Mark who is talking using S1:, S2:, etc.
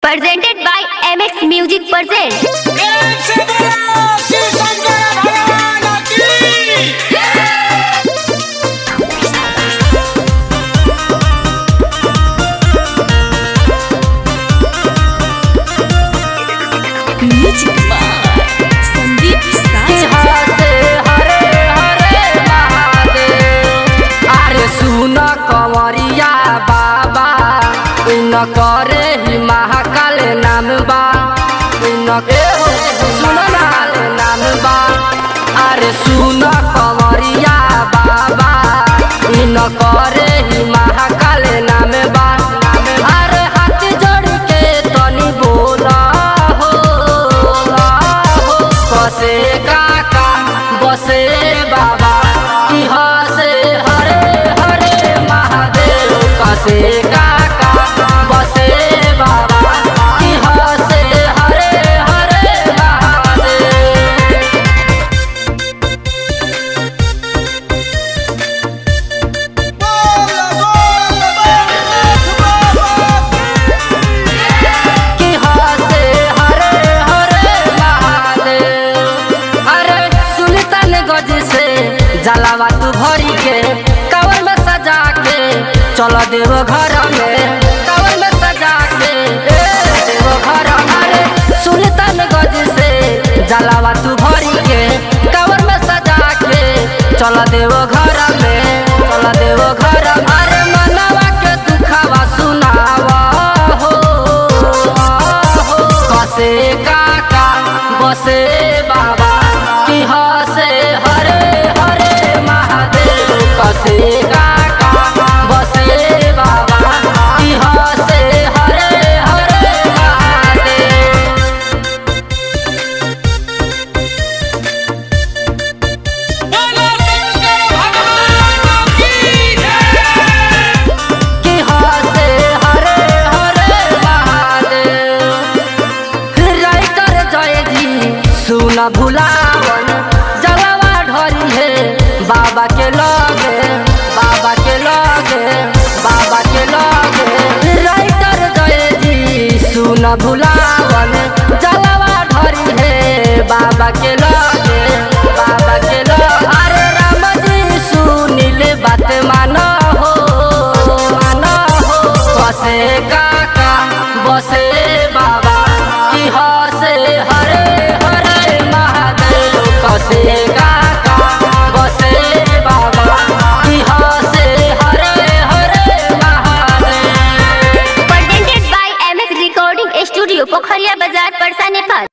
S1: presented by MX Music presents
S2: music by Sandeep
S3: सुना कंवरिया बाबा न करे ही महाकाल नाम बा न के सुनाल नाम बा। अरे सुना कंवरिया बाबा न करे ही महाकाल नाम बा। अरे हाथ जोड़ के तनी बोला हो कसे काका बसे बाबा की हसे हरे हरे महादेव कसे काका बसे बाबा की हसे हरे हरे महादेव। की हसे हरे हरे महादेव। अरे सुल्तान गज से जलावा तू भरी के कवर में सजा के चलो देव घर में कवर में सजा के देव घर। अरे सुल्तान गज से जलावा तू भरी के कवर में सजा के चलो देव घर में चलो देव घर। अरे मनवा के दुखवा सुनावा हो कसे काका बसे बाबा की हसे हरे हरे महादेव कसे काका बसे बाबा की हसे हरे हरे महादेव। की हसे हरे हरे महादेव। राइटर जय जी सुना भुलावन जलवा ढरी है बाबा के लगे बाबा के लगे बाबा के लगे। राइटर जय जी सुना भुलावन जलवा ढरी है बाबा के लगे बाबा के लगे। अरे राम जी सुनिल बात मानो हो कसे काका बसे बाबा की हसे हरे हरे महादेव कसे काका बसे बाबा की हसे Hare Hare Mahadev.
S1: presented by MX Recording Studio, Pokhariya Bazaar, Parsa, Nepal।